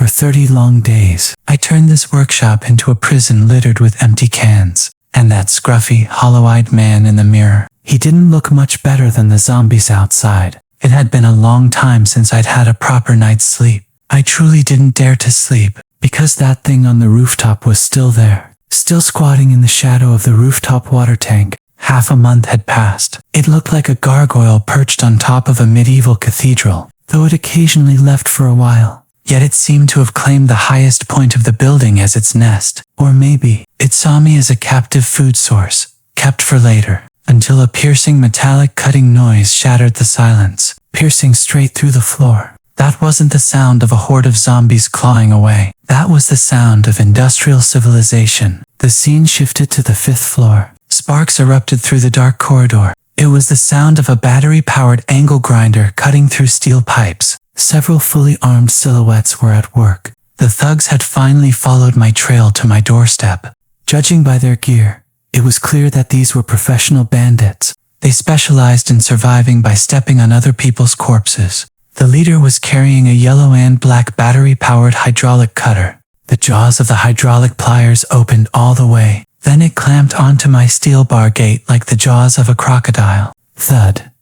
For 30 long days, I turned this workshop into a prison littered with empty cans. And that scruffy, hollow-eyed man in the mirror, he didn't look much better than the zombies outside. It had been a long time since I'd had a proper night's sleep. I truly didn't dare to sleep, because that thing on the rooftop was still there, still squatting in the shadow of the rooftop water tank. Half a month had passed. It looked like a gargoyle perched on top of a medieval cathedral, though it occasionally left for a while. Yet it seemed to have claimed the highest point of the building as its nest. Or maybe it saw me as a captive food source, kept for later, until a piercing metallic cutting noise shattered the silence, piercing straight through the floor. That wasn't the sound of a horde of zombies clawing away. That was the sound of industrial civilization. The scene shifted to the 5th floor. Sparks erupted through the dark corridor. It was the sound of a battery-powered angle grinder cutting through steel pipes. Several fully armed silhouettes were at work. The thugs had finally followed my trail to my doorstep. Judging by their gear, it was clear that these were professional bandits. They specialized in surviving by stepping on other people's corpses. The leader was carrying a yellow and black battery-powered hydraulic cutter. The jaws of the hydraulic pliers opened all the way. Then it clamped onto my steel bar gate like the jaws of a crocodile. Thud.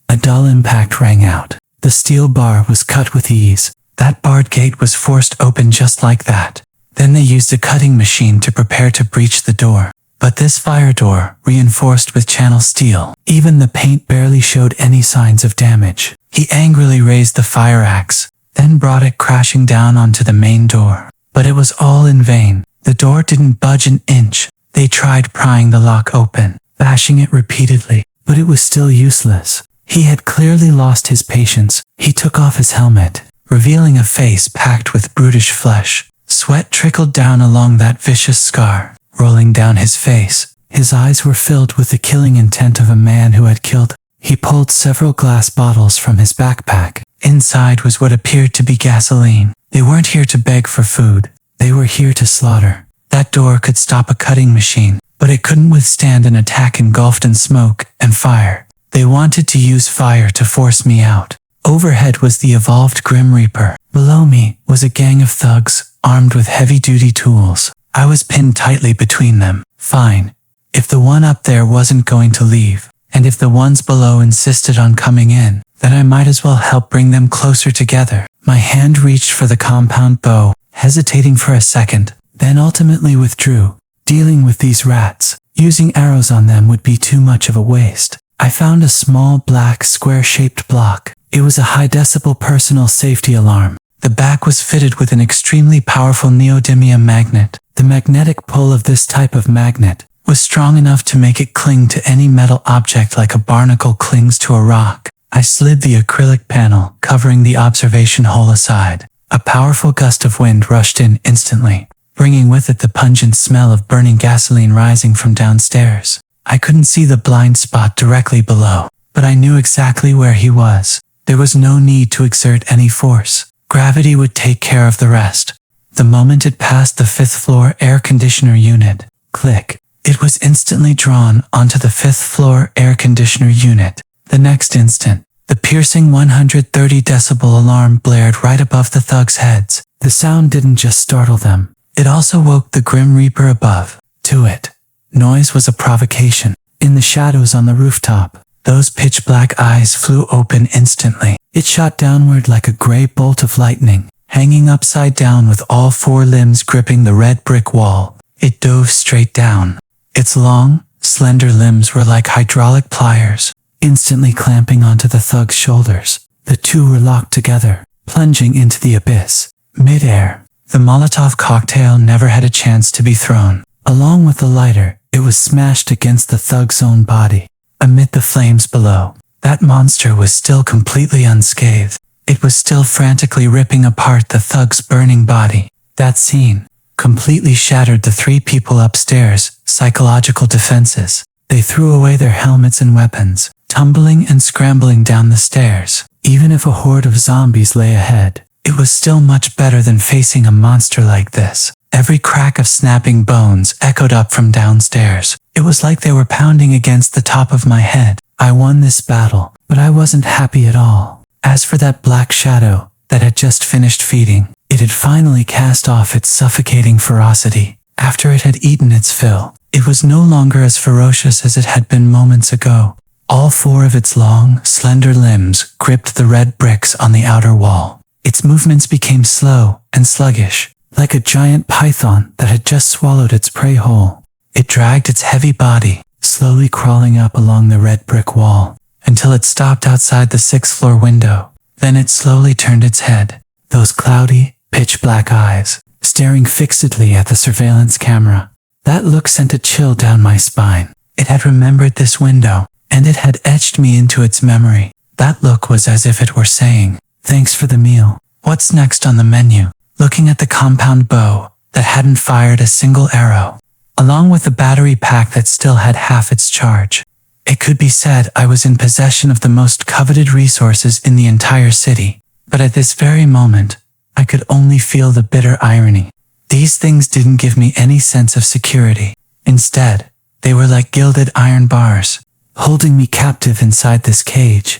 A dull impact rang out. The steel bar was cut with ease. That barred gate was forced open just like that. Then they used a cutting machine to prepare to breach the door. But this fire door, reinforced with channel steel, even the paint barely showed any signs of damage. He angrily raised the fire axe, then brought it crashing down onto the main door. But it was all in vain. The door didn't budge an inch. They tried prying the lock open, bashing it repeatedly, but it was still useless. He had clearly lost his patience. He took off his helmet, revealing a face packed with brutish flesh. Sweat trickled down along that vicious scar, rolling down his face. His eyes were filled with the killing intent of a man who had killed. He pulled several glass bottles from his backpack. Inside was what appeared to be gasoline. They weren't here to beg for food. They were here to slaughter. That door could stop a cutting machine, but it couldn't withstand an attack engulfed in smoke and fire. They wanted to use fire to force me out. Overhead was the evolved Grim Reaper. Below me was a gang of thugs, armed with heavy-duty tools. I was pinned tightly between them. Fine. If the one up there wasn't going to leave, and if the ones below insisted on coming in, then I might as well help bring them closer together. My hand reached for the compound bow, hesitating for a second, then ultimately withdrew. Dealing with these rats, using arrows on them would be too much of a waste. I found a small black square-shaped block. It was a high-decibel personal safety alarm. The back was fitted with an extremely powerful neodymium magnet. The magnetic pull of this type of magnet was strong enough to make it cling to any metal object like a barnacle clings to a rock. I slid the acrylic panel covering the observation hole aside. A powerful gust of wind rushed in instantly, bringing with it the pungent smell of burning gasoline rising from downstairs. I couldn't see the blind spot directly below, but I knew exactly where he was. There was no need to exert any force. Gravity would take care of the rest. The moment it passed the 5th floor air conditioner unit, click, it was instantly drawn onto the 5th floor air conditioner unit. The next instant, the piercing 130 decibel alarm blared right above the thugs' heads. The sound didn't just startle them. It also woke the Grim Reaper above. To it. Noise was a provocation. In the shadows on the rooftop, those pitch-black eyes flew open instantly. It shot downward like a gray bolt of lightning, hanging upside down with all 4 limbs gripping the red brick wall. It dove straight down. Its long, slender limbs were like hydraulic pliers, instantly clamping onto the thug's shoulders. The two were locked together, plunging into the abyss. Mid-air, the Molotov cocktail never had a chance to be thrown. Along with the lighter, it was smashed against the thug's own body. Amid the flames below, that monster was still completely unscathed. It was still frantically ripping apart the thug's burning body. That scene completely shattered the 3 people upstairs' psychological defenses. They threw away their helmets and weapons, tumbling and scrambling down the stairs. Even if a horde of zombies lay ahead, it was still much better than facing a monster like this. Every crack of snapping bones echoed up from downstairs. It was like they were pounding against the top of my head. I won this battle, but I wasn't happy at all. As for that black shadow that had just finished feeding, It had finally cast off its suffocating ferocity. After it had eaten its fill, it was no longer as ferocious as it had been moments ago. All four of its long, slender limbs gripped the red bricks on the outer wall. Its movements became slow and sluggish, like a giant python that had just swallowed its prey whole. It dragged its heavy body, slowly crawling up along the red brick wall, until it stopped outside the 6th-floor window. Then it slowly turned its head, those cloudy, pitch-black eyes, staring fixedly at the surveillance camera. That look sent a chill down my spine. It had remembered this window, and it had etched me into its memory. That look was as if it were saying, "Thanks for the meal. What's next on the menu?" Looking at the compound bow that hadn't fired a single arrow, along with the battery pack that still had half its charge, it could be said I was in possession of the most coveted resources in the entire city. But at this very moment, I could only feel the bitter irony. These things didn't give me any sense of security. Instead, they were like gilded iron bars, holding me captive inside this cage.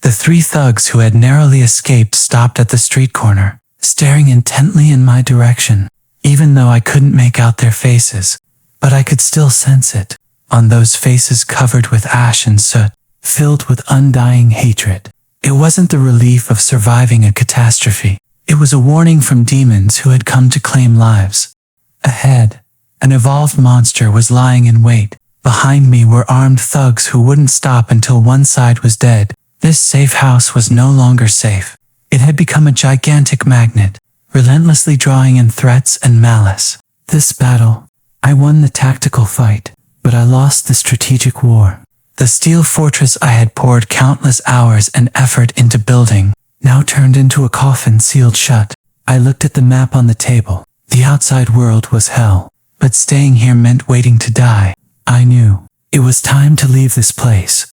The 3 thugs who had narrowly escaped stopped at the street corner, staring intently in my direction, even though I couldn't make out their faces. But I could still sense it, on those faces covered with ash and soot, filled with undying hatred. It wasn't the relief of surviving a catastrophe. It was a warning from demons who had come to claim lives. Ahead, an evolved monster was lying in wait. Behind me were armed thugs who wouldn't stop until one side was dead. This safe house was no longer safe. It had become a gigantic magnet, relentlessly drawing in threats and malice. This battle, I won the tactical fight, but I lost the strategic war. The steel fortress I had poured countless hours and effort into building now turned into a coffin sealed shut. I looked at the map on the table. The outside world was hell, but staying here meant waiting to die. I knew it was time to leave this place.